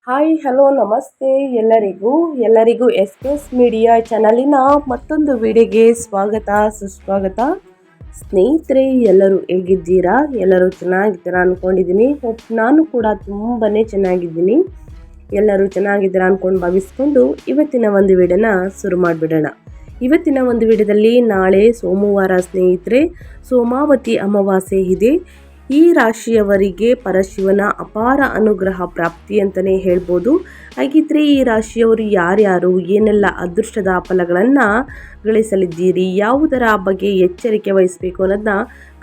Hi hello ನಮಸ್ತೆ ಎಲ್ಲರಿಗೂ S media ಚಾನಲಿನ ಮತ್ತೊಂದು ವಿಡಿಯೋಗೆ ಸ್ವಾಗತ ಸುಸ್ವಾಗತ. ಸ್ನೇಹಿತರೆ, ಎಲ್ಲರೂ ಹೇಗಿದ್ದೀರಾ? ಎಲ್ಲರೂ ಚೆನ್ನಾಗಿದ್ದೀರಾ ಅಂದ್ಕೊಂಡಿದ್ದೀನಿ. ನಾನು ಕೂಡ ತುಂಬಾ ಚೆನ್ನಾಗಿದ್ದೀನಿ. ಎಲ್ಲರೂ ಚೆನ್ನಾಗಿದ್ದೀರಾ ಅಂದ್ಕೊಂಡು ಭಾವಿಸ್ಕೊಂಡು ಇವತ್ತಿನ ಒಂದು ವಿಡಿಯೋನ ಶುರು ಮಾಡಿಬಿಡೋಣ. ಇವತ್ತಿನ ಒಂದು ವಿಡಿಯೋದಲ್ಲಿ ನಾಳೆ ಸೋಮವಾರ ಸ್ನೇಹಿತರೆ, ಸೋಮಾವತಿ ಅಮಾವಾಸ್ಯೆ ಇದೆ. ಈ ರಾಶಿಯವರಿಗೆ ಪರಶಿವನ ಅಪಾರ ಅನುಗ್ರಹ ಪ್ರಾಪ್ತಿ ಅಂತಲೇ ಹೇಳ್ಬೋದು. ಹಾಗಿದ್ರೆ ಈ ರಾಶಿಯವರು ಯಾರ್ಯಾರು, ಏನೆಲ್ಲ ಅದೃಷ್ಟದ ಫಲಗಳನ್ನು ಗಳಿಸಲಿದ್ದೀರಿ, ಯಾವುದರ ಬಗ್ಗೆ ಎಚ್ಚರಿಕೆ ವಹಿಸಬೇಕು ಅನ್ನೋದನ್ನ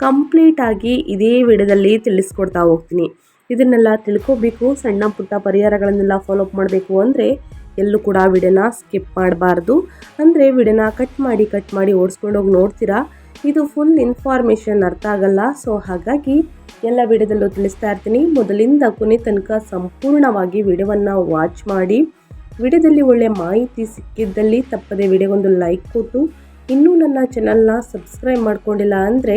ಕಂಪ್ಲೀಟಾಗಿ ಇದೇ ವಿಡಿಯೋದಲ್ಲಿ ತಿಳಿಸ್ಕೊಡ್ತಾ ಹೋಗ್ತೀನಿ. ಇದನ್ನೆಲ್ಲ ತಿಳ್ಕೊಬೇಕು, ಸಣ್ಣ ಪುಟ್ಟ ಪರಿಹಾರಗಳನ್ನೆಲ್ಲ ಫಾಲೋಅಪ್ ಮಾಡಬೇಕು ಅಂದರೆ ಎಲ್ಲೂ ಕೂಡ ವಿಡಿಯೋನ ಸ್ಕಿಪ್ ಮಾಡಬಾರ್ದು. ಅಂದರೆ ವಿಡಿಯೋನ ಕಟ್ ಮಾಡಿ ಓಡಿಸ್ಕೊಂಡು ಹೋಗಿ ನೋಡ್ತೀರಾ, ಇದು ಫುಲ್ ಇನ್ಫಾರ್ಮೇಷನ್ ಅರ್ಥ ಆಗಲ್ಲ. ಸೊ ಹಾಗಾಗಿ ಎಲ್ಲ ವಿಡಿಯೋದಲ್ಲೂ ತಿಳಿಸ್ತಾ ಇರ್ತೀನಿ. ಮೊದಲಿಂದ ಕೊನೆ ತನಕ ಸಂಪೂರ್ಣವಾಗಿ ವಿಡಿಯೋವನ್ನು ವಾಚ್ ಮಾಡಿ. ವಿಡಿಯೋದಲ್ಲಿ ಒಳ್ಳೆ ಮಾಹಿತಿ ಸಿಕ್ಕಿದ್ದಲ್ಲಿ ತಪ್ಪದೆ ವಿಡಿಯೋಗೊಂದು ಲೈಕ್ ಕೊಟ್ಟು, ಇನ್ನೂ ನನ್ನ ಚಾನಲ್ನ ಸಬ್ಸ್ಕ್ರೈಬ್ ಮಾಡ್ಕೊಂಡಿಲ್ಲ ಅಂದರೆ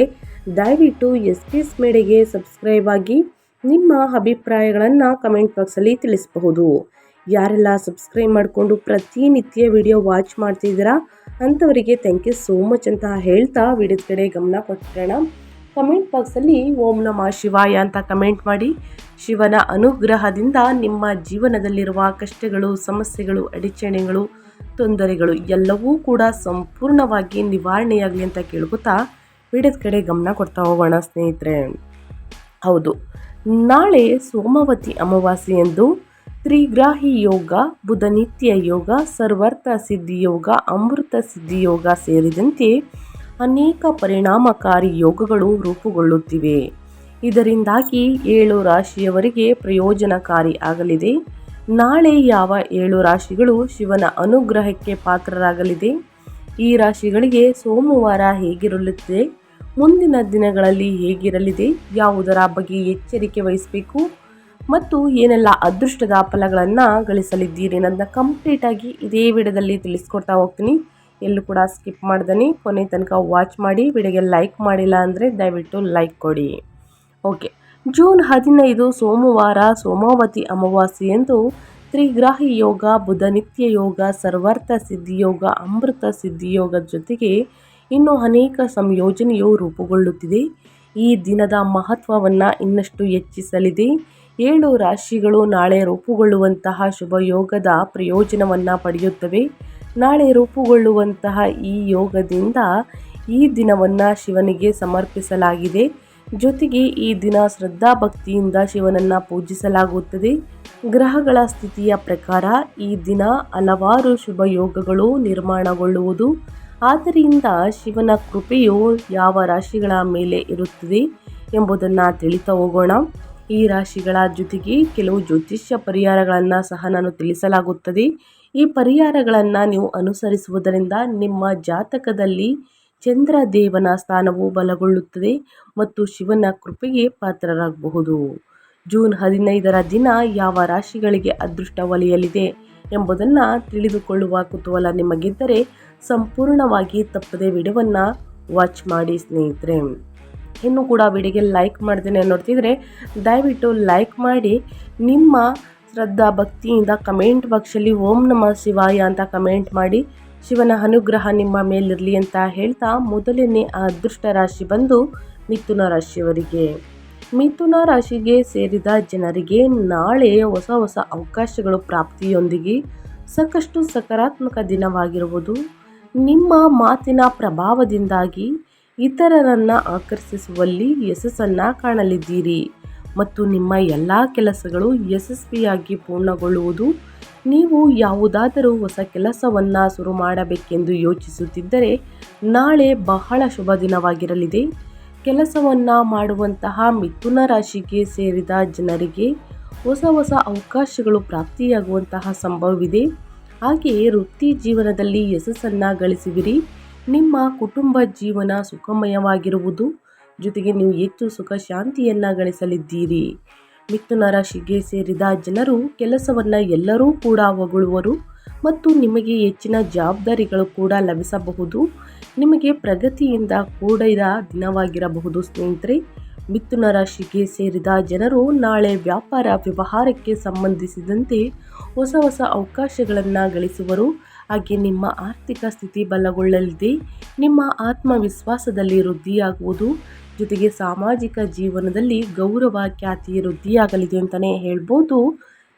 ದಯವಿಟ್ಟು ಎಸ್ ಮೀಡಿಯಾಗೆ ಸಬ್ಸ್ಕ್ರೈಬ್ ಆಗಿ ನಿಮ್ಮ ಅಭಿಪ್ರಾಯಗಳನ್ನು ಕಮೆಂಟ್ ಬಾಕ್ಸಲ್ಲಿ ತಿಳಿಸಬಹುದು. ಯಾರೆಲ್ಲ ಸಬ್ಸ್ಕ್ರೈಬ್ ಮಾಡಿಕೊಂಡು ಪ್ರತಿನಿತ್ಯ ವಿಡಿಯೋ ವಾಚ್ ಮಾಡ್ತಿದ್ದೀರಾ ಅಂಥವರಿಗೆ ಥ್ಯಾಂಕ್ ಯು ಸೋ ಮಚ್ ಅಂತ ಹೇಳ್ತಾ ವಿಡಿಯೋದ ಕಡೆ ಗಮನ ಕೊಟ್ಟೋಣ. ಕಮೆಂಟ್ ಬಾಕ್ಸಲ್ಲಿ ಓಂ ನಮಃ ಶಿವಾಯ ಅಂತ ಕಮೆಂಟ್ ಮಾಡಿ. ಶಿವನ ಅನುಗ್ರಹದಿಂದ ನಿಮ್ಮ ಜೀವನದಲ್ಲಿರುವ ಕಷ್ಟಗಳು, ಸಮಸ್ಯೆಗಳು, ಅಡಚಣೆಗಳು, ತೊಂದರೆಗಳು ಎಲ್ಲವೂ ಕೂಡ ಸಂಪೂರ್ಣವಾಗಿ ನಿವಾರಣೆಯಾಗಲಿ ಅಂತ ಕೇಳ್ಕೊತಾ ವಿಡಿಯೋದ ಕಡೆ ಗಮನ ಕೊಡ್ತಾ ಹೋಗೋಣ ಸ್ನೇಹಿತರೆ. ಹೌದು, ನಾಳೆ ಸೋಮಾವತಿ ಅಮಾವಾಸ್ಯೆಯಂದು ತ್ರಿಗ್ರಾಹಿ ಯೋಗ, ಬುಧ ನಿತ್ಯ ಯೋಗ, ಸರ್ವಾರ್ಥ ಸಿದ್ಧಿ ಯೋಗ, ಅಮೃತ ಸಿದ್ಧಿ ಯೋಗ ಸೇರಿದಂತೆ ಅನೇಕ ಪರಿಣಾಮಕಾರಿ ಯೋಗಗಳು ರೂಪುಗೊಳ್ಳುತ್ತಿವೆ. ಇದರಿಂದಾಗಿ 7 ರಾಶಿಯವರಿಗೆ ಪ್ರಯೋಜನಕಾರಿ ಆಗಲಿದೆ. ನಾಳೆ ಯಾವ 7 ರಾಶಿಗಳು ಶಿವನ ಅನುಗ್ರಹಕ್ಕೆ ಪಾತ್ರರಾಗಲಿದೆ, ಈ ರಾಶಿಗಳಿಗೆ ಸೋಮವಾರ ಹೇಗಿರಲಿದೆ, ಮುಂದಿನ ದಿನಗಳಲ್ಲಿ ಹೇಗಿರಲಿದೆ, ಯಾವುದರ ಬಗ್ಗೆ ಎಚ್ಚರಿಕೆ ವಹಿಸಬೇಕು ಮತ್ತು ಏನೆಲ್ಲ ಅದೃಷ್ಟದ ಫಲಗಳನ್ನು ಗಳಿಸಲಿದ್ದೀರಿ ಅನ್ನೋದನ್ನ ಕಂಪ್ಲೀಟಾಗಿ ಇದೇ ವಿಡಿಯೋದಲ್ಲಿ ತಿಳಿಸ್ಕೊಡ್ತಾ ಹೋಗ್ತೀನಿ. ಎಲ್ಲೂ ಕೂಡ ಸ್ಕಿಪ್ ಮಾಡ್ದೆ ಕೊನೆ ತನಕ ವಾಚ್ ಮಾಡಿ. ವಿಡಿಯೋಗೆ ಲೈಕ್ ಮಾಡಿಲ್ಲ ಅಂದರೆ ದಯವಿಟ್ಟು ಲೈಕ್ ಕೊಡಿ. ಓಕೆ, ಜೂನ್ 15 ಸೋಮವಾರ ಸೋಮಾವತಿ ಅಮಾವಾಸ್ಯೆಯಂದು ತ್ರಿಗ್ರಾಹಿ ಯೋಗ, ಬುಧ ನಿತ್ಯ ಯೋಗ, ಸರ್ವಾರ್ಥ ಸಿದ್ಧಿಯೋಗ, ಅಮೃತ ಸಿದ್ಧಿಯೋಗದ ಜೊತೆಗೆ ಇನ್ನೂ ಅನೇಕ ಸಂಯೋಜನೆಯು ರೂಪುಗೊಳ್ಳುತ್ತಿದೆ. ಈ ದಿನದ ಮಹತ್ವವನ್ನು ಇನ್ನಷ್ಟು ಹೆಚ್ಚಿಸಲಿದೆ. 7 ರಾಶಿಗಳು ನಾಳೆ ರೂಪುಗೊಳ್ಳುವಂತಹ ಶುಭ ಯೋಗದ ಪ್ರಯೋಜನವನ್ನು ಪಡೆಯುತ್ತವೆ. ನಾಳೆ ರೂಪುಗೊಳ್ಳುವಂತಹ ಈ ಯೋಗದಿಂದ ಈ ದಿನವನ್ನು ಶಿವನಿಗೆ ಸಮರ್ಪಿಸಲಾಗಿದೆ. ಜೊತೆಗೆ ಈ ದಿನ ಶ್ರದ್ಧಾಭಕ್ತಿಯಿಂದ ಶಿವನನ್ನು ಪೂಜಿಸಲಾಗುತ್ತದೆ. ಗ್ರಹಗಳ ಸ್ಥಿತಿಯ ಪ್ರಕಾರ ಈ ದಿನ ಹಲವಾರು ಶುಭ ಯೋಗಗಳು ನಿರ್ಮಾಣಗೊಳ್ಳುವುದು. ಆದ್ದರಿಂದ ಶಿವನ ಕೃಪೆಯು ಯಾವ ರಾಶಿಗಳ ಮೇಲೆ ಇರುತ್ತದೆ ಎಂಬುದನ್ನು ತಿಳಿತಾ ಹೋಗೋಣ. ಈ ರಾಶಿಗಳ ಜೊತೆಗೆ ಕೆಲವು ಜ್ಯೋತಿಷ್ಯ ಪರಿಹಾರಗಳನ್ನು ಸಹ ನಾನು ತಿಳಿಸಲಾಗುತ್ತದೆ. ಈ ಪರಿಹಾರಗಳನ್ನು ನೀವು ಅನುಸರಿಸುವುದರಿಂದ ನಿಮ್ಮ ಜಾತಕದಲ್ಲಿ ಚಂದ್ರದೇವನ ಸ್ಥಾನವು ಬಲಗೊಳ್ಳುತ್ತದೆ ಮತ್ತು ಶಿವನ ಕೃಪೆಗೆ ಪಾತ್ರರಾಗಬಹುದು. ಜೂನ್ 15ರ ದಿನ ಯಾವ ರಾಶಿಗಳಿಗೆ ಅದೃಷ್ಟ ಒಲಿಯಲಿದೆ ಎಂಬುದನ್ನು ತಿಳಿದುಕೊಳ್ಳುವ ಕುತೂಹಲ ನಿಮಗಿದ್ದರೆ ಸಂಪೂರ್ಣವಾಗಿ ತಪ್ಪದೆ ವಿಡಿಯೋವನ್ನು ವಾಚ್ ಮಾಡಿ ಸ್ನೇಹಿತರೆ. ಇನ್ನೂ ಕೂಡ ವಿಡಿಯೋಗೆ ಲೈಕ್ ಮಾಡ್ದೇನೆ ನೋಡ್ತಿದ್ರೆ ದಯವಿಟ್ಟು ಲೈಕ್ ಮಾಡಿ. ನಿಮ್ಮ ಶ್ರದ್ಧಾ ಭಕ್ತಿಯಿಂದ ಕಮೆಂಟ್ ಬಾಕ್ಸಲ್ಲಿ ಓಂ ನಮಃ ಶಿವಾಯ ಅಂತ ಕಮೆಂಟ್ ಮಾಡಿ. ಶಿವನ ಅನುಗ್ರಹ ನಿಮ್ಮ ಮೇಲಿರಲಿ ಅಂತ ಹೇಳ್ತಾ ಮೊದಲನೇ ಅದೃಷ್ಟ ರಾಶಿ ಬಂದು ಮಿಥುನ ರಾಶಿಯವರಿಗೆ. ಮಿಥುನ ರಾಶಿಗೆ ಸೇರಿದ ಜನರಿಗೆ ನಾಳೆ ಹೊಸ ಅವಕಾಶಗಳು ಪ್ರಾಪ್ತಿಯೊಂದಿಗೆ ಸಾಕಷ್ಟು ಸಕಾರಾತ್ಮಕ ದಿನವಾಗಿರುವುದು. ನಿಮ್ಮ ಮಾತಿನ ಪ್ರಭಾವದಿಂದಾಗಿ ಇತರರನ್ನು ಆಕರ್ಷಿಸುವಲ್ಲಿ ಯಶಸ್ಸನ್ನು ಕಾಣಲಿದ್ದೀರಿ ಮತ್ತು ನಿಮ್ಮ ಎಲ್ಲ ಕೆಲಸಗಳು ಯಶಸ್ವಿಯಾಗಿ ಪೂರ್ಣಗೊಳ್ಳುವುದು. ನೀವು ಯಾವುದಾದರೂ ಹೊಸ ಕೆಲಸವನ್ನು ಶುರು ಮಾಡಬೇಕೆಂದು ಯೋಚಿಸುತ್ತಿದ್ದರೆ ನಾಳೆ ಬಹಳ ಶುಭ ದಿನವಾಗಿರಲಿದೆ. ಕೆಲಸವನ್ನು ಮಾಡುವಂತಹ ಮಿಥುನ ರಾಶಿಗೆ ಸೇರಿದ ಜನರಿಗೆ ಹೊಸ ಅವಕಾಶಗಳು ಪ್ರಾಪ್ತಿಯಾಗುವಂತಹ ಸಂಭವವಿದೆ. ಹಾಗೆಯೇ ವೃತ್ತಿ ಜೀವನದಲ್ಲಿ ಯಶಸ್ಸನ್ನು ಗಳಿಸುವಿರಿ. ನಿಮ್ಮ ಕುಟುಂಬ ಜೀವನ ಸುಖಮಯವಾಗಿರುವುದು. ಜೊತೆಗೆ ನೀವು ಹೆಚ್ಚು ಸುಖ ಶಾಂತಿಯನ್ನು ಗಳಿಸಲಿದ್ದೀರಿ. ಮಿಥುನ ರಾಶಿಗೆ ಸೇರಿದ ಜನರು ಕೆಲಸವನ್ನು ಎಲ್ಲರೂ ಕೂಡ ಹೊಗಳುವರು ಮತ್ತು ನಿಮಗೆ ಹೆಚ್ಚಿನ ಜವಾಬ್ದಾರಿಗಳು ಕೂಡ ಲಭಿಸಬಹುದು. ನಿಮಗೆ ಪ್ರಗತಿಯಿಂದ ಕೂಡಿದ ದಿನವಾಗಿರಬಹುದು ಸ್ನೇಹಿತರೆ. ಮಿಥುನ ರಾಶಿಗೆ ಸೇರಿದ ಜನರು ನಾಳೆ ವ್ಯಾಪಾರ ವ್ಯವಹಾರಕ್ಕೆ ಸಂಬಂಧಿಸಿದಂತೆ ಹೊಸ ಹೊಸ ಅವಕಾಶಗಳನ್ನು ಗಳಿಸುವರು. ಹಾಗೆ ನಿಮ್ಮ ಆರ್ಥಿಕ ಸ್ಥಿತಿ ಬಲಗೊಳ್ಳಲಿದೆ. ನಿಮ್ಮ ಆತ್ಮವಿಶ್ವಾಸದಲ್ಲಿ ವೃದ್ಧಿಯಾಗುವುದು. ಜೊತೆಗೆ ಸಾಮಾಜಿಕ ಜೀವನದಲ್ಲಿ ಗೌರವ ಖ್ಯಾತಿ ವೃದ್ಧಿಯಾಗಲಿದೆ ಅಂತಲೇ ಹೇಳ್ಬೋದು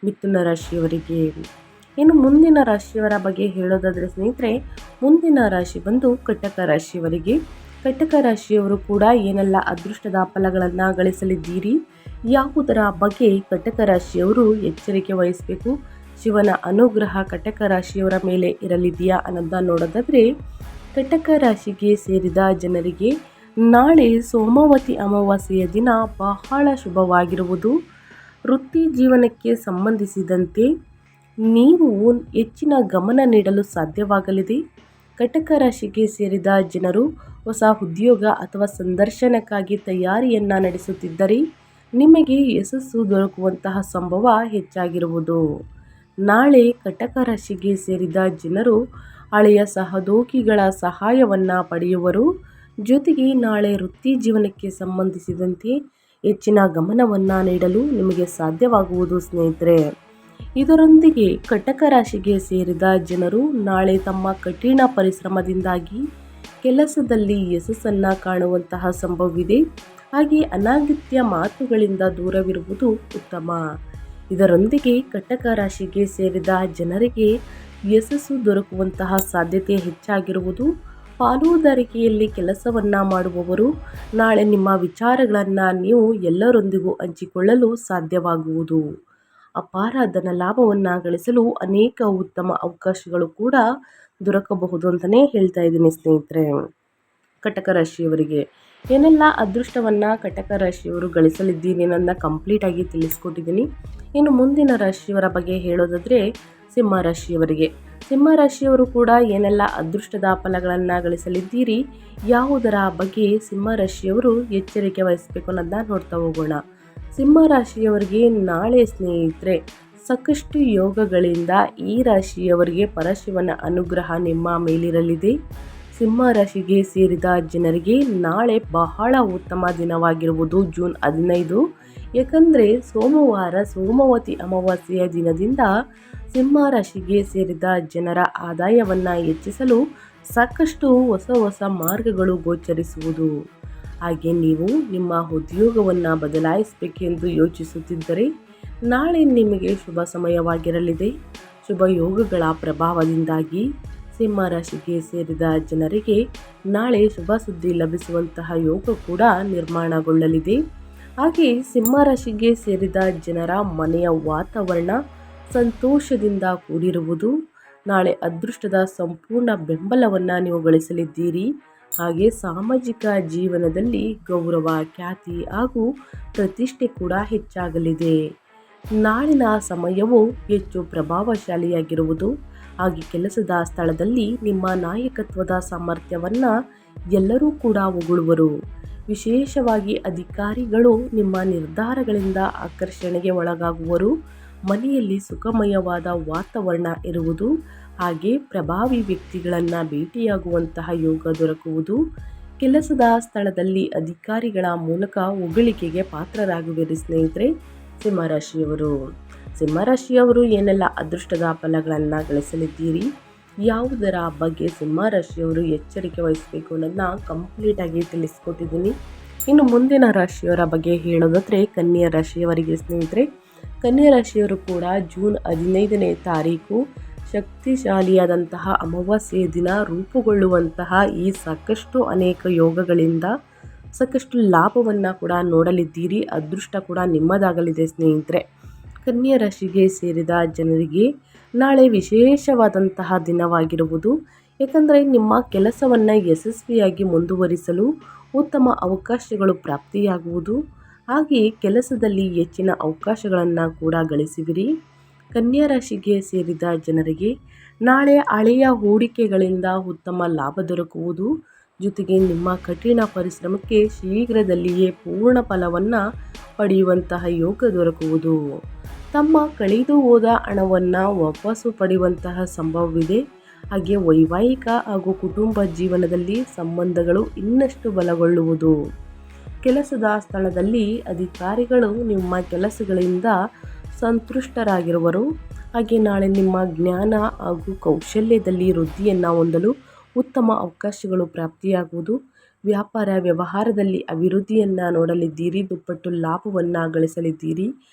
ಮಿಥುನ ರಾಶಿಯವರಿಗೆ. ಇನ್ನು ಮುಂದಿನ ರಾಶಿಯವರ ಬಗ್ಗೆ ಹೇಳೋದಾದರೆ ಸ್ನೇಹಿತರೆ, ಮುಂದಿನ ರಾಶಿ ಬಂದು ಕಟಕ ರಾಶಿಯವರಿಗೆ. ಕಟಕ ರಾಶಿಯವರು ಕೂಡ ಏನೆಲ್ಲ ಅದೃಷ್ಟದ ಫಲಗಳನ್ನು ಗಳಿಸಲಿದ್ದೀರಿ, ಯಾವುದರ ಬಗ್ಗೆ ಕಟಕ ರಾಶಿಯವರು ಎಚ್ಚರಿಕೆ ವಹಿಸಬೇಕು, ಶಿವನ ಅನುಗ್ರಹ ಕಟಕ ರಾಶಿಯವರ ಮೇಲೆ ಇರಲಿದೆಯಾ ಅನ್ನೋದನ್ನ ನೋಡೋದಾದರೆ, ಕಟಕ ರಾಶಿಗೆ ಸೇರಿದ ಜನರಿಗೆ ನಾಳೆ ಸೋಮವತಿ ಅಮಾವಾಸ್ಯೆಯ ದಿನ ಬಹಳ ಶುಭವಾಗಿರುವುದು. ವೃತ್ತಿ ಜೀವನಕ್ಕೆ ಸಂಬಂಧಿಸಿದಂತೆ ನೀವು ಹೆಚ್ಚಿನ ಗಮನ ನೀಡಲು ಸಾಧ್ಯವಾಗಲಿದೆ. ಕಟಕ ರಾಶಿಗೆ ಸೇರಿದ ಜನರು ಹೊಸ ಉದ್ಯೋಗ ಅಥವಾ ಸಂದರ್ಶನಕ್ಕಾಗಿ ತಯಾರಿಯನ್ನು ನಡೆಸುತ್ತಿದ್ದರೆ ನಿಮಗೆ ಯಶಸ್ಸು ದೊರಕುವಂತಹ ಸಂಭವ ಹೆಚ್ಚಾಗಿರುವುದು. ನಾಳೆ ಕಟಕ ರಾಶಿಗೆ ಸೇರಿದ ಜನರು ಹಳೆಯ ಸಹೋದ್ಯೋಗಿಗಳ ಸಹಾಯವನ್ನು ಪಡೆಯುವರು. ಜೊತೆಗೆ ನಾಳೆ ವೃತ್ತಿ ಜೀವನಕ್ಕೆ ಸಂಬಂಧಿಸಿದಂತೆ ಹೆಚ್ಚಿನ ಗಮನವನ್ನು ನೀಡಲು ನಿಮಗೆ ಸಾಧ್ಯವಾಗುವುದು ಸ್ನೇಹಿತರೆ. ಇದರೊಂದಿಗೆ ಕಟಕ ರಾಶಿಗೆ ಸೇರಿದ ಜನರು ನಾಳೆ ತಮ್ಮ ಕಠಿಣ ಪರಿಶ್ರಮದಿಂದಾಗಿ ಕೆಲಸದಲ್ಲಿ ಯಶಸ್ಸನ್ನು ಕಾಣುವಂತಹ ಸಂಭವವಿದೆ. ಹಾಗೆ ಅನಗತ್ಯ ಮಾತುಗಳಿಂದ ದೂರವಿರುವುದು ಉತ್ತಮ. ಇದರೊಂದಿಗೆ ಕಟಕ ರಾಶಿಗೆ ಸೇರಿದ ಜನರಿಗೆ ಯಶಸ್ಸು ದೊರಕುವಂತಹ ಸಾಧ್ಯತೆ ಹೆಚ್ಚಾಗಿರುವುದು. ಪಾಲುದಾರಿಕೆಯಲ್ಲಿ ಕೆಲಸವನ್ನು ಮಾಡುವವರು ನಾಳೆ ನಿಮ್ಮ ವಿಚಾರಗಳನ್ನು ನೀವು ಎಲ್ಲರೊಂದಿಗೂ ಹಂಚಿಕೊಳ್ಳಲು ಸಾಧ್ಯವಾಗುವುದು. ಅಪಾರ ಧನ ಲಾಭವನ್ನು ಗಳಿಸಲು ಅನೇಕ ಉತ್ತಮ ಅವಕಾಶಗಳು ಕೂಡ ದೊರಕಬಹುದು ಅಂತಲೇ ಹೇಳ್ತಾ ಇದ್ದೀನಿ ಸ್ನೇಹಿತರೆ. ಕಟಕ ರಾಶಿಯವರಿಗೆ ಏನೆಲ್ಲ ಅದೃಷ್ಟವನ್ನು ಕಟಕ ರಾಶಿಯವರು ಗಳಿಸಲಿದ್ದೀನಿ ಅನ್ನೋದನ್ನ ಕಂಪ್ಲೀಟಾಗಿ ತಿಳಿಸ್ಕೊಟ್ಟಿದ್ದೀನಿ. ಇನ್ನು ಮುಂದಿನ ರಾಶಿಯವರ ಬಗ್ಗೆ ಹೇಳೋದಾದರೆ ಸಿಂಹ ರಾಶಿಯವರಿಗೆ. ಸಿಂಹ ರಾಶಿಯವರು ಕೂಡ ಏನೆಲ್ಲ ಅದೃಷ್ಟದ ಫಲಗಳನ್ನು ಗಳಿಸಲಿದ್ದೀರಿ, ಯಾವುದರ ಬಗ್ಗೆ ಸಿಂಹ ರಾಶಿಯವರು ಎಚ್ಚರಿಕೆ ವಹಿಸಬೇಕು ಅನ್ನೋದನ್ನ ನೋಡ್ತಾ ಹೋಗೋಣ. ಸಿಂಹ ರಾಶಿಯವರಿಗೆ ನಾಳೆ ಸ್ನೇಹಿತರೆ ಸಾಕಷ್ಟು ಯೋಗಗಳಿಂದ ಈ ರಾಶಿಯವರಿಗೆ ಪರಶಿವನ ಅನುಗ್ರಹ ನಿಮ್ಮ ಮೇಲಿರಲಿದೆ. ಸಿಂಹ ರಾಶಿಗೆ ಸೇರಿದ ಜನರಿಗೆ ನಾಳೆ ಬಹಳ ಉತ್ತಮ ದಿನವಾಗಿರುವುದು ಜೂನ್ 15. ಏಕೆಂದರೆ ಸೋಮವಾರ ಸೋಮವತಿ ಅಮಾವಾಸ್ಯೆಯ ದಿನದಿಂದ ಸಿಂಹ ರಾಶಿಗೆ ಸೇರಿದ ಜನರ ಆದಾಯವನ್ನು ಹೆಚ್ಚಿಸಲು ಸಾಕಷ್ಟು ಹೊಸ ಹೊಸ ಮಾರ್ಗಗಳು ಗೋಚರಿಸುವುದು. ಹಾಗೆ ನೀವು ನಿಮ್ಮ ಉದ್ಯೋಗವನ್ನು ಬದಲಾಯಿಸಬೇಕೆಂದು ಯೋಚಿಸುತ್ತಿದ್ದರೆ ನಾಳೆ ನಿಮಗೆ ಶುಭ ಸಮಯವಾಗಿರಲಿದೆ. ಶುಭ ಯೋಗಗಳ ಪ್ರಭಾವದಿಂದಾಗಿ ಸಿಂಹ ರಾಶಿಗೆ ಸೇರಿದ ಜನರಿಗೆ ನಾಳೆ ಶುಭ ಸುದ್ದಿ ಲಭಿಸುವಂತಹ ಯೋಗ ಕೂಡ ನಿರ್ಮಾಣಗೊಳ್ಳಲಿದೆ. ಹಾಗೆ ಸಿಂಹ ರಾಶಿಗೆ ಸೇರಿದ ಜನರ ಮನೆಯ ವಾತಾವರಣ ಸಂತೋಷದಿಂದ ಕೂಡಿರುವುದು. ನಾಳೆ ಅದೃಷ್ಟದ ಸಂಪೂರ್ಣ ಬೆಂಬಲವನ್ನು ನೀವು ಗಳಿಸಲಿದ್ದೀರಿ. ಹಾಗೆ ಸಾಮಾಜಿಕ ಜೀವನದಲ್ಲಿ ಗೌರವ ಖ್ಯಾತಿ ಹಾಗೂ ಪ್ರತಿಷ್ಠೆ ಕೂಡ ಹೆಚ್ಚಾಗಲಿದೆ. ನಾಳಿನ ಸಮಯವು ಹೆಚ್ಚು ಪ್ರಭಾವಶಾಲಿಯಾಗಿರುವುದು. ಹಾಗೆ ಕೆಲಸದ ಸ್ಥಳದಲ್ಲಿ ನಿಮ್ಮ ನಾಯಕತ್ವದ ಸಾಮರ್ಥ್ಯವನ್ನು ಎಲ್ಲರೂ ಕೂಡ ಹೊಗಳುವರು. ವಿಶೇಷವಾಗಿ ಅಧಿಕಾರಿಗಳು ನಿಮ್ಮ ನಿರ್ಧಾರಗಳಿಂದ ಆಕರ್ಷಣೆಗೆ ಒಳಗಾಗುವರು. ಮನೆಯಲ್ಲಿ ಸುಖಮಯವಾದ ವಾತಾವರಣ ಇರುವುದು. ಹಾಗೆ ಪ್ರಭಾವಿ ವ್ಯಕ್ತಿಗಳನ್ನು ಭೇಟಿಯಾಗುವಂತಹ ಯೋಗ ದೊರಕುವುದು. ಕೆಲಸದ ಸ್ಥಳದಲ್ಲಿ ಅಧಿಕಾರಿಗಳ ಮೂಲಕ ಹೊಗಳಿಕೆಗೆ ಪಾತ್ರರಾಗುವಿರಿ ಸ್ನೇಹಿತರೆ ಸಿಂಹರಾಶಿಯವರು. ಸಿಂಹರಾಶಿಯವರು ಏನೆಲ್ಲ ಅದೃಷ್ಟದ ಫಲಗಳನ್ನು ಗಳಿಸಲಿದ್ದೀರಿ, ಯಾವುದರ ಬಗ್ಗೆ ಸಿಂಹರಾಶಿಯವರು ಎಚ್ಚರಿಕೆ ವಹಿಸಬೇಕು ಅನ್ನೋದನ್ನ ಕಂಪ್ಲೀಟಾಗಿ ತಿಳಿಸ್ಕೊಟ್ಟಿದ್ದೀನಿ. ಇನ್ನು ಮುಂದಿನ ರಾಶಿಯವರ ಬಗ್ಗೆ ಹೇಳೋದಾದರೆ ಕನ್ಯಾ ರಾಶಿಯವರಿಗೆ ಸ್ನೇಹಿತರೆ, ಕನ್ಯಾ ರಾಶಿಯವರು ಕೂಡ ಜೂನ್ 15ನೇ ತಾರೀಕು ಶಕ್ತಿಶಾಲಿಯಾದಂತಹ ಅಮಾವಾಸ್ಯೆಯ ದಿನ ರೂಪುಗೊಳ್ಳುವಂತಹ ಈ ಸಾಕಷ್ಟು ಅನೇಕ ಯೋಗಗಳಿಂದ ಸಾಕಷ್ಟು ಲಾಭವನ್ನು ಕೂಡ ನೋಡಲಿದ್ದೀರಿ. ಅದೃಷ್ಟ ಕೂಡ ನಿಮ್ಮದಾಗಲಿದೆ ಸ್ನೇಹಿತರೆ. ಕನ್ಯಾ ರಾಶಿಗೆ ಸೇರಿದ ಜನರಿಗೆ ನಾಳೆ ವಿಶೇಷವಾದಂತಹ ದಿನವಾಗಿರುವುದು. ಏಕೆಂದರೆ ನಿಮ್ಮ ಕೆಲಸವನ್ನು ಯಶಸ್ವಿಯಾಗಿ ಮುಂದುವರಿಸಲು ಉತ್ತಮ ಅವಕಾಶಗಳು ಪ್ರಾಪ್ತಿಯಾಗುವುದು. ಹಾಗೆಯೇ ಕೆಲಸದಲ್ಲಿ ಹೆಚ್ಚಿನ ಅವಕಾಶಗಳನ್ನು ಕೂಡ ಗಳಿಸುವಿರಿ. ಕನ್ಯಾ ರಾಶಿಗೆ ಸೇರಿದ ಜನರಿಗೆ ನಾಳೆ ಹಳೆಯ ಹೂಡಿಕೆಗಳಿಂದ ಉತ್ತಮ ಲಾಭ ದೊರಕುವುದು. ಜೊತೆಗೆ ನಿಮ್ಮ ಕಠಿಣ ಪರಿಶ್ರಮಕ್ಕೆ ಶೀಘ್ರದಲ್ಲಿಯೇ ಪೂರ್ಣ ಫಲವನ್ನು ಪಡೆಯುವಂತಹ ಯೋಗ ದೊರಕುವುದು. ತಮ್ಮ ಕಳೆದು ಹೋದ ಹಣವನ್ನು ವಾಪಸ್ಸು ಪಡೆಯುವಂತಹ ಸಂಭವವಿದೆ. ಹಾಗೆ ವೈವಾಹಿಕ ಹಾಗೂ ಕುಟುಂಬ ಜೀವನದಲ್ಲಿ ಸಂಬಂಧಗಳು ಇನ್ನಷ್ಟು ಬಲಗೊಳ್ಳುವುದು. ಕೆಲಸದ ಸ್ಥಳದಲ್ಲಿ ಅಧಿಕಾರಿಗಳು ನಿಮ್ಮ ಕೆಲಸಗಳಿಂದ ಸಂತುಷ್ಟರಾಗಿರುವರು. ಹಾಗೆ ನಾಳೆ ನಿಮ್ಮ ಜ್ಞಾನ ಹಾಗೂ ಕೌಶಲ್ಯದಲ್ಲಿ ವೃದ್ಧಿಯನ್ನು ಹೊಂದಲು ಉತ್ತಮ ಅವಕಾಶಗಳು ಪ್ರಾಪ್ತಿಯಾಗುವುದು. ವ್ಯಾಪಾರ ವ್ಯವಹಾರದಲ್ಲಿ ಅಭಿವೃದ್ಧಿಯನ್ನು ನೋಡಲಿದ್ದೀರಿ. ದುಪ್ಪಟ್ಟು ಲಾಭವನ್ನು ಗಳಿಸಲಿದ್ದೀರಿ.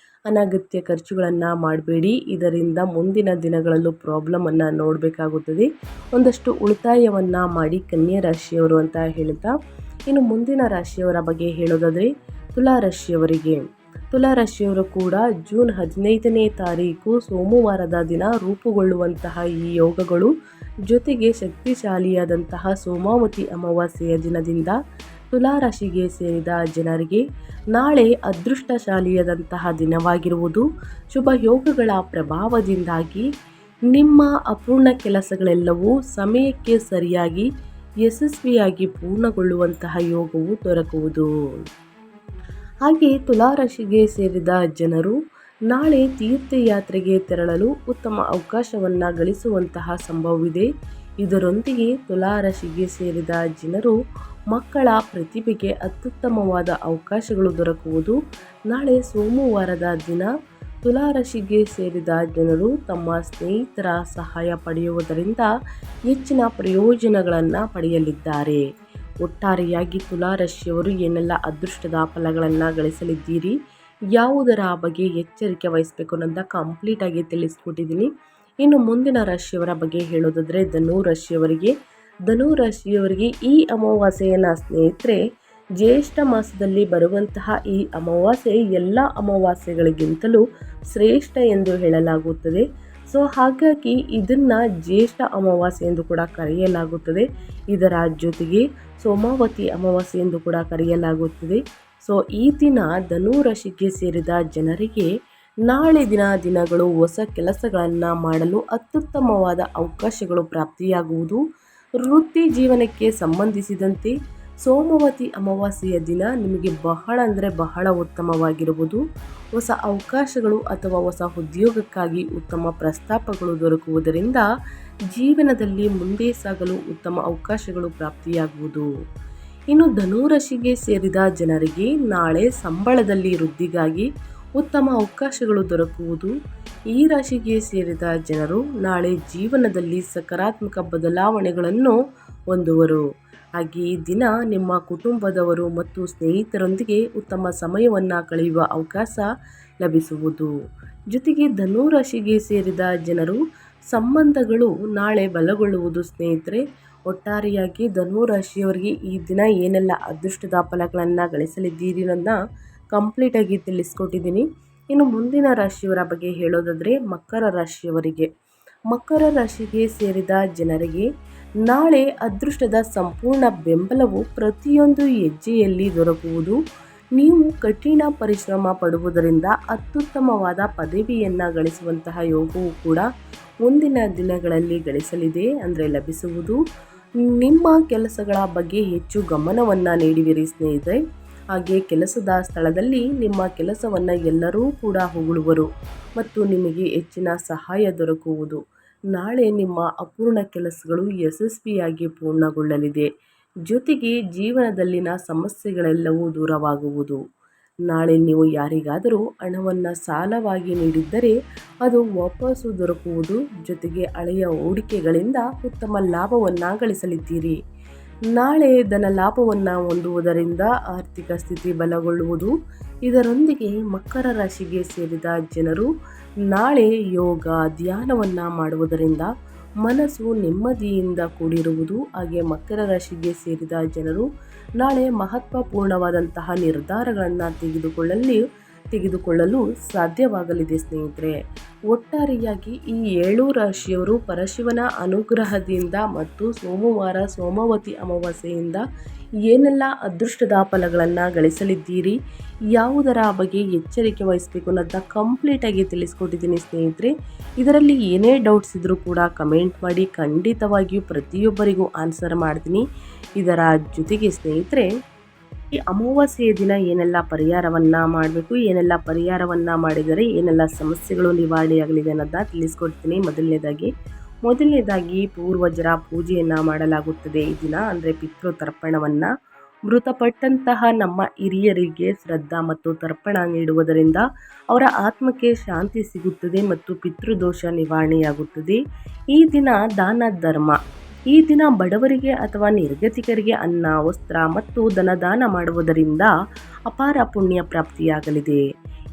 ಅನಗತ್ಯ ಖರ್ಚುಗಳನ್ನು ಮಾಡಬೇಡಿ, ಇದರಿಂದ ಮುಂದಿನ ದಿನಗಳಲ್ಲೂ ಪ್ರಾಬ್ಲಮನ್ನು ನೋಡಬೇಕಾಗುತ್ತದೆ. ಒಂದಷ್ಟು ಉಳಿತಾಯವನ್ನು ಮಾಡಿ ಕನ್ಯಾ ರಾಶಿಯವರು ಅಂತ ಹೇಳ್ತಾ, ಇನ್ನು ಮುಂದಿನ ರಾಶಿಯವರ ಬಗ್ಗೆ ಹೇಳೋದಾದರೆ ತುಲಾ ರಾಶಿಯವರಿಗೆ. ತುಲಾ ರಾಶಿಯವರು ಕೂಡ ಜೂನ್ 15ನೇ ತಾರೀಕು ಸೋಮವಾರದ ದಿನ ರೂಪುಗೊಳ್ಳುವಂತಹ ಈ ಯೋಗಗಳು ಜೊತೆಗೆ ಶಕ್ತಿಶಾಲಿಯಾದಂತಹ ಸೋಮಾವತಿ ಅಮಾವಾಸ್ಯೆಯ ದಿನದಿಂದ ತುಲಾ ರಾಶಿಗೆ ಸೇರಿದ ಜನರಿಗೆ ನಾಳೆ ಅದೃಷ್ಟಶಾಲಿಯಾದಂತಹ ದಿನವಾಗಿರುವುದು. ಶುಭ ಯೋಗಗಳ ಪ್ರಭಾವದಿಂದಾಗಿ ನಿಮ್ಮ ಅಪೂರ್ಣ ಕೆಲಸಗಳೆಲ್ಲವೂ ಸಮಯಕ್ಕೆ ಸರಿಯಾಗಿ ಯಶಸ್ವಿಯಾಗಿ ಪೂರ್ಣಗೊಳ್ಳುವಂತಹ ಯೋಗವು ದೊರಕುವುದು. ಹಾಗೆ ತುಲಾ ರಾಶಿಗೆ ಸೇರಿದ ಜನರು ನಾಳೆ ತೀರ್ಥಯಾತ್ರೆಗೆ ತೆರಳಲು ಉತ್ತಮ ಅವಕಾಶವನ್ನು ಗಳಿಸುವಂತಹ ಸಂಭವವಿದೆ. ಇದರೊಂದಿಗೆ ತುಲಾ ರಾಶಿಗೆ ಸೇರಿದ ಜನರು ಮಕ್ಕಳ ಪ್ರತಿಭೆಗೆ ಅತ್ಯುತ್ತಮವಾದ ಅವಕಾಶಗಳು ದೊರಕುವುದು. ನಾಳೆ ಸೋಮವಾರದ ದಿನ ತುಲಾ ರಾಶಿಗೆ ಸೇರಿದ ಜನರು ತಮ್ಮ ಸ್ನೇಹಿತರ ಸಹಾಯ ಪಡೆಯುವುದರಿಂದ ಹೆಚ್ಚಿನ ಪ್ರಯೋಜನಗಳನ್ನು ಪಡೆಯಲಿದ್ದಾರೆ. ಒಟ್ಟಾರೆಯಾಗಿ ತುಲಾ ರಾಶಿಯವರು ಏನೆಲ್ಲ ಅದೃಷ್ಟದ ಫಲಗಳನ್ನು ಗಳಿಸಲಿದ್ದೀರಿ, ಯಾವುದರ ಬಗ್ಗೆ ಎಚ್ಚರಿಕೆ ವಹಿಸಬೇಕು ಅನ್ನೋದನ್ನ ಕಂಪ್ಲೀಟಾಗಿ ತಿಳಿಸ್ಕೊಟ್ಟಿದ್ದೀನಿ. ಇನ್ನು ಮುಂದಿನ ರಾಶಿಯವರ ಬಗ್ಗೆ ಹೇಳೋದಾದರೆ ಧನು ರಾಶಿಯವರಿಗೆ ಈ ಅಮಾವಾಸ್ಯೆಯನ್ನು ಸ್ನೇಹಿತರೆ, ಜ್ಯೇಷ್ಠ ಮಾಸದಲ್ಲಿ ಬರುವಂತಹ ಈ ಅಮಾವಾಸ್ಯೆ ಎಲ್ಲ ಅಮಾವಾಸ್ಯೆಗಳಿಗಿಂತಲೂ ಶ್ರೇಷ್ಠ ಎಂದು ಹೇಳಲಾಗುತ್ತದೆ. ಸೊ ಹಾಗಾಗಿ ಇದನ್ನು ಜ್ಯೇಷ್ಠ ಅಮಾವಾಸ್ಯೆ ಎಂದು ಕೂಡ ಕರೆಯಲಾಗುತ್ತದೆ. ಇದರ ಜೊತೆಗೆ ಸೋಮಾವತಿ ಅಮಾವಾಸ್ಯೆ ಎಂದು ಕೂಡ ಕರೆಯಲಾಗುತ್ತದೆ. ಸೊ ಈ ದಿನ ಧನು ರಾಶಿಗೆ ಸೇರಿದ ಜನರಿಗೆ ನಾಳೆ ದಿನಗಳು ಹೊಸ ಕೆಲಸಗಳನ್ನು ಮಾಡಲು ಅತ್ಯುತ್ತಮವಾದ ಅವಕಾಶಗಳು ಪ್ರಾಪ್ತಿಯಾಗುವುದು. ವೃತ್ತಿ ಜೀವನಕ್ಕೆ ಸಂಬಂಧಿಸಿದಂತೆ ಸೋಮವತಿ ಅಮಾವಾಸ್ಯೆಯ ದಿನ ನಿಮಗೆ ಬಹಳ ಅಂದರೆ ಬಹಳ ಉತ್ತಮವಾಗಿರುವುದು. ಹೊಸ ಅವಕಾಶಗಳು ಅಥವಾ ಹೊಸ ಉದ್ಯೋಗಕ್ಕಾಗಿ ಉತ್ತಮ ಪ್ರಸ್ತಾಪಗಳು ದೊರಕುವುದರಿಂದ ಜೀವನದಲ್ಲಿ ಮುಂದೆ ಸಾಗಲು ಉತ್ತಮ ಅವಕಾಶಗಳು ಪ್ರಾಪ್ತಿಯಾಗುವುದು. ಇನ್ನು ಧನು ರಾಶಿಗೆ ಸೇರಿದ ಜನರಿಗೆ ನಾಳೆ ಸಂಬಳದಲ್ಲಿ ವೃದ್ಧಿಗಾಗಿ ಉತ್ತಮ ಅವಕಾಶಗಳು ದೊರಕುವುದು. ಈ ರಾಶಿಗೆ ಸೇರಿದ ಜನರು ನಾಳೆ ಜೀವನದಲ್ಲಿ ಸಕಾರಾತ್ಮಕ ಬದಲಾವಣೆಗಳನ್ನು ಹೊಂದುವರು. ಹಾಗೆ ಈ ದಿನ ನಿಮ್ಮ ಕುಟುಂಬದವರು ಮತ್ತು ಸ್ನೇಹಿತರೊಂದಿಗೆ ಉತ್ತಮ ಸಮಯವನ್ನು ಕಳೆಯುವ ಅವಕಾಶ ಲಭಿಸುವುದು. ಜೊತೆಗೆ ಧನು ರಾಶಿಗೆ ಸೇರಿದ ಜನರು ಸಂಬಂಧಗಳು ನಾಳೆ ಬಲಗೊಳ್ಳುವುದು. ಸ್ನೇಹಿತರೆ, ಒಟ್ಟಾರೆಯಾಗಿ ಧನು ರಾಶಿಯವರಿಗೆ ಈ ದಿನ ಏನೆಲ್ಲ ಅದೃಷ್ಟದ ಫಲಗಳನ್ನು ಗಳಿಸಲಿದ್ದೀರಿ ಅನ್ನೋದನ್ನ ಕಂಪ್ಲೀಟಾಗಿ ತಿಳಿಸ್ಕೊಟ್ಟಿದ್ದೀನಿ. ಇನ್ನು ಮುಂದಿನ ರಾಶಿಯವರ ಬಗ್ಗೆ ಹೇಳೋದಾದರೆ ಮಕರ ರಾಶಿಗೆ ಸೇರಿದ ಜನರಿಗೆ ನಾಳೆ ಅದೃಷ್ಟದ ಸಂಪೂರ್ಣ ಬೆಂಬಲವು ಪ್ರತಿಯೊಂದು ಹೆಜ್ಜೆಯಲ್ಲಿ ದೊರಕುವುದು. ನೀವು ಕಠಿಣ ಪರಿಶ್ರಮ ಪಡುವುದರಿಂದ ಅತ್ಯುತ್ತಮವಾದ ಪದವಿಯನ್ನು ಗಳಿಸುವಂತಹ ಯೋಗವು ಕೂಡ ಮುಂದಿನ ದಿನಗಳಲ್ಲಿ ಲಭಿಸುವುದು. ನಿಮ್ಮ ಕೆಲಸಗಳ ಬಗ್ಗೆ ಹೆಚ್ಚು ಗಮನವನ್ನು ನೀಡುವಿರಿ ಸ್ನೇಹಿತರೆ. ಹಾಗೆ ಕೆಲಸದ ಸ್ಥಳದಲ್ಲಿ ನಿಮ್ಮ ಕೆಲಸವನ್ನು ಎಲ್ಲರೂ ಕೂಡ ಹೊಗಳುವರು ಮತ್ತು ನಿಮಗೆ ಹೆಚ್ಚಿನ ಸಹಾಯ ದೊರಕುವುದು. ನಾಳೆ ನಿಮ್ಮ ಅಪೂರ್ಣ ಕೆಲಸಗಳು ಯಶಸ್ವಿಯಾಗಿ ಪೂರ್ಣಗೊಳ್ಳಲಿದೆ. ಜೊತೆಗೆ ಜೀವನದಲ್ಲಿನ ಸಮಸ್ಯೆಗಳೆಲ್ಲವೂ ದೂರವಾಗುವುದು. ನಾಳೆ ನೀವು ಯಾರಿಗಾದರೂ ಹಣವನ್ನು ಸಾಲವಾಗಿ ನೀಡಿದ್ದರೆ ಅದು ವಾಪಸ್ಸು ದೊರಕುವುದು. ಜೊತೆಗೆ ಹಳೆಯ ಹೂಡಿಕೆಗಳಿಂದ ಉತ್ತಮ ಲಾಭವನ್ನು ಗಳಿಸಲಿದ್ದೀರಿ. ನಾಳೆ ಧನ ಲಾಭವನ್ನು ಹೊಂದುವುದರಿಂದ ಆರ್ಥಿಕ ಸ್ಥಿತಿ ಬಲಗೊಳ್ಳುವುದು. ಇದರೊಂದಿಗೆ ಮಕರ ರಾಶಿಗೆ ಸೇರಿದ ಜನರು ನಾಳೆ ಯೋಗ ಧ್ಯಾನವನ್ನು ಮಾಡುವುದರಿಂದ ಮನಸ್ಸು ನೆಮ್ಮದಿಯಿಂದ ಕೂಡಿರುವುದು. ಹಾಗೆ ಮಕರ ರಾಶಿಗೆ ಸೇರಿದ ಜನರು ನಾಳೆ ಮಹತ್ವಪೂರ್ಣವಾದಂತಹ ನಿರ್ಧಾರಗಳನ್ನು ತೆಗೆದುಕೊಳ್ಳಲು ಸಾಧ್ಯವಾಗಲಿದೆ ಸ್ನೇಹಿತರೆ. ಒಟ್ಟಾರೆಯಾಗಿ ಈ 7 ರಾಶಿಯವರು ಪರಶಿವನ ಅನುಗ್ರಹದಿಂದ ಮತ್ತು ಸೋಮವತಿ ಅಮಾವಾಸ್ಯೆಯಿಂದ ಏನೆಲ್ಲ ಅದೃಷ್ಟದ ಫಲಗಳನ್ನು ಗಳಿಸಲಿದ್ದೀರಿ, ಯಾವುದರ ಬಗ್ಗೆ ಎಚ್ಚರಿಕೆ ವಹಿಸಬೇಕು ಅನ್ನೋದನ್ನ ಕಂಪ್ಲೀಟಾಗಿ ತಿಳಿಸ್ಕೊಟ್ಟಿದ್ದೀನಿ ಸ್ನೇಹಿತರೆ. ಇದರಲ್ಲಿ ಏನೇ ಡೌಟ್ಸ್ ಇದ್ದರೂ ಕೂಡ ಕಮೆಂಟ್ ಮಾಡಿ, ಖಂಡಿತವಾಗಿಯೂ ಪ್ರತಿಯೊಬ್ಬರಿಗೂ ಆನ್ಸರ್ ಮಾಡ್ತೀನಿ. ಇದರ ಜೊತೆಗೆ ಸ್ನೇಹಿತರೆ, ಈ ಅಮಾವಾಸ್ಯೆಯ ದಿನ ಏನೆಲ್ಲ ಪರಿಹಾರವನ್ನು ಮಾಡಬೇಕು, ಏನೆಲ್ಲ ಪರಿಹಾರವನ್ನು ಮಾಡಿದರೆ ಏನೆಲ್ಲ ಸಮಸ್ಯೆಗಳು ನಿವಾರಣೆಯಾಗಲಿದೆ ಅನ್ನೋದನ್ನ ತಿಳಿಸ್ಕೊಡ್ತೀನಿ. ಮೊದಲನೇದಾಗಿ ಪೂರ್ವಜರ ಪೂಜೆಯನ್ನು ಮಾಡಲಾಗುತ್ತದೆ ಈ ದಿನ, ಅಂದರೆ ಪಿತೃ ತರ್ಪಣವನ್ನು. ಮೃತಪಟ್ಟಂತಹ ನಮ್ಮ ಹಿರಿಯರಿಗೆ ಶ್ರದ್ಧಾ ಮತ್ತು ತರ್ಪಣ ನೀಡುವುದರಿಂದ ಅವರ ಆತ್ಮಕ್ಕೆ ಶಾಂತಿ ಸಿಗುತ್ತದೆ ಮತ್ತು ಪಿತೃದೋಷ ನಿವಾರಣೆಯಾಗುತ್ತದೆ. ಈ ದಿನ ದಾನ ಧರ್ಮ. ಈ ದಿನ ಬಡವರಿಗೆ ಅಥವಾ ನಿರ್ಗತಿಕರಿಗೆ ಅನ್ನ, ವಸ್ತ್ರ ಮತ್ತು ಧನದಾನ ಮಾಡುವುದರಿಂದ ಅಪಾರ ಪುಣ್ಯ ಪ್ರಾಪ್ತಿಯಾಗಲಿದೆ.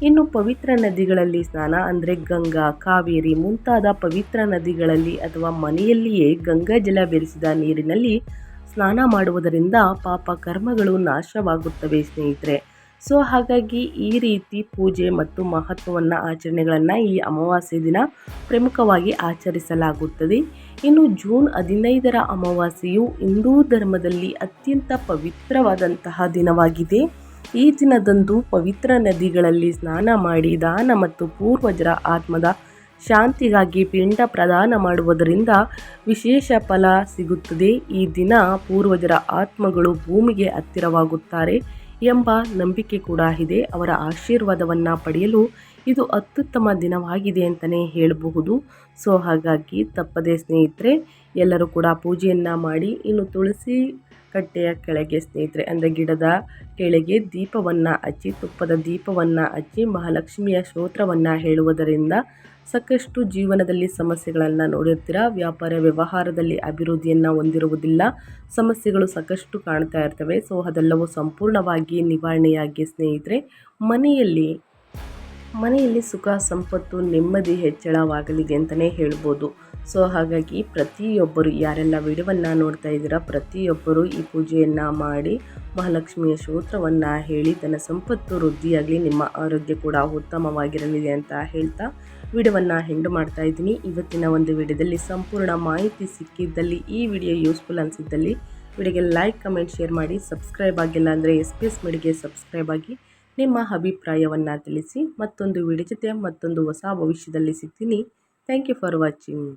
ಇನ್ನು ಪವಿತ್ರ ನದಿಗಳಲ್ಲಿ ಸ್ನಾನ ಅಂದರೆ ಗಂಗಾ, ಕಾವೇರಿ ಮುಂತಾದ ಪವಿತ್ರ ನದಿಗಳಲ್ಲಿ ಅಥವಾ ಮನೆಯಲ್ಲಿಯೇ ಗಂಗಾ ಜಲ ಬೆರೆಸಿದ ನೀರಿನಲ್ಲಿ ಸ್ನಾನ ಮಾಡುವುದರಿಂದ ಪಾಪ ಕರ್ಮಗಳು ನಾಶವಾಗುತ್ತವೆ ಸ್ನೇಹಿತರೆ. ಸೊ ಹಾಗಾಗಿ ಈ ರೀತಿ ಪೂಜೆ ಮತ್ತು ಮಹತ್ವವನ್ನು ಆಚರಣೆಗಳನ್ನು ಈ ಅಮಾವಾಸ್ಯೆ ದಿನ ಪ್ರಮುಖವಾಗಿ ಆಚರಿಸಲಾಗುತ್ತದೆ. ಇನ್ನು ಜೂನ್ 15ರ ಅಮಾವಾಸ್ಯೆಯು ಹಿಂದೂ ಧರ್ಮದಲ್ಲಿ ಅತ್ಯಂತ ಪವಿತ್ರವಾದಂತಹ ದಿನವಾಗಿದೆ. ಈ ದಿನದಂದು ಪವಿತ್ರ ನದಿಗಳಲ್ಲಿ ಸ್ನಾನ ಮಾಡಿ ದಾನ ಮತ್ತು ಪೂರ್ವಜರ ಆತ್ಮದ ಶಾಂತಿಗಾಗಿ ಪಿಂಡ ಪ್ರದಾನ ಮಾಡುವುದರಿಂದ ವಿಶೇಷ ಫಲ ಸಿಗುತ್ತದೆ. ಈ ದಿನ ಪೂರ್ವಜರ ಆತ್ಮಗಳು ಭೂಮಿಗೆ ಹತ್ತಿರವಾಗುತ್ತಾರೆ ಎಂಬ ನಂಬಿಕೆ ಕೂಡ ಇದೆ. ಅವರ ಆಶೀರ್ವಾದವನ್ನು ಪಡೆಯಲು ಇದು ಅತ್ಯುತ್ತಮ ದಿನವಾಗಿದೆ ಅಂತಲೇ ಹೇಳಬಹುದು. ಸೊ ಹಾಗಾಗಿ ತಪ್ಪದೆ ಸ್ನೇಹಿತರೆ ಎಲ್ಲರೂ ಕೂಡ ಪೂಜೆಯನ್ನು ಮಾಡಿ, ಇನ್ನು ತುಳಸಿ ಕಟ್ಟೆಯ ಕೆಳಗೆ ಸ್ನೇಹಿತರೆ ಅಂದರೆ ಗಿಡದ ಕೆಳಗೆ ದೀಪವನ್ನು ಹಚ್ಚಿ, ತುಪ್ಪದ ದೀಪವನ್ನು ಹಚ್ಚಿ ಮಹಾಲಕ್ಷ್ಮಿಯ ಸ್ತೋತ್ರವನ್ನು ಹೇಳುವುದರಿಂದ ಸಾಕಷ್ಟು ಜೀವನದಲ್ಲಿ ಸಮಸ್ಯೆಗಳನ್ನು ನೋಡಿರ್ತೀರ. ವ್ಯಾಪಾರ ವ್ಯವಹಾರದಲ್ಲಿ ಅಭಿವೃದ್ಧಿಯನ್ನು ಹೊಂದಿರುವುದಿಲ್ಲ, ಸಮಸ್ಯೆಗಳು ಸಾಕಷ್ಟು ಕಾಣ್ತಾ ಇರ್ತವೆ. ಸೊ ಅದೆಲ್ಲವೂ ಸಂಪೂರ್ಣವಾಗಿ ನಿವಾರಣೆಯಾಗಿ ಸ್ನೇಹಿತರೆ ಮನೆಯಲ್ಲಿ ಸುಖ ಸಂಪತ್ತು ನೆಮ್ಮದಿ ಹೆಚ್ಚಳವಾಗಲಿದೆ ಅಂತಲೇ ಹೇಳ್ಬೋದು. ಸೊ ಹಾಗಾಗಿ ಪ್ರತಿಯೊಬ್ಬರು ಯಾರೆಲ್ಲ ವಿಡಿಯೋವನ್ನು ನೋಡ್ತಾ ಇದ್ದೀರಾ ಪ್ರತಿಯೊಬ್ಬರು ಈ ಪೂಜೆಯನ್ನು ಮಾಡಿ ಮಹಾಲಕ್ಷ್ಮಿಯ ಸ್ತೋತ್ರವನ್ನು ಹೇಳಿ ಧನ ಸಂಪತ್ತು ವೃದ್ಧಿಯಾಗಲಿ, ನಿಮ್ಮ ಆರೋಗ್ಯ ಕೂಡ ಉತ್ತಮವಾಗಿರಲಿದೆ ಅಂತ ಹೇಳ್ತಾ ವಿಡಿಯೋವನ್ನು ಎಂಡ್ ಮಾಡ್ತಾ ಇದ್ದೀನಿ. ಇವತ್ತಿನ ಒಂದು ವಿಡಿಯೋದಲ್ಲಿ ಸಂಪೂರ್ಣ ಮಾಹಿತಿ ಸಿಕ್ಕಿದ್ದಲ್ಲಿ, ಈ ವಿಡಿಯೋ ಯೂಸ್ಫುಲ್ ಅನಿಸಿದ್ದಲ್ಲಿ ವಿಡಿಯೋಗೆ ಲೈಕ್, ಕಮೆಂಟ್, ಶೇರ್ ಮಾಡಿ. ಸಬ್ಸ್ಕ್ರೈಬ್ ಆಗಿಲ್ಲ ಅಂದರೆ SPS ಮೀಡಿಯಾಗೆ ಸಬ್ಸ್ಕ್ರೈಬ್ ಆಗಿ ನಿಮ್ಮ ಅಭಿಪ್ರಾಯವನ್ನು ತಿಳಿಸಿ. ಮತ್ತೊಂದು ವಿಡಿಯೋ ಜೊತೆ ಮತ್ತೊಂದು ಹೊಸ ಭವಿಷ್ಯದಲ್ಲಿ ಸಿಗ್ತೀನಿ. Thank you for watching.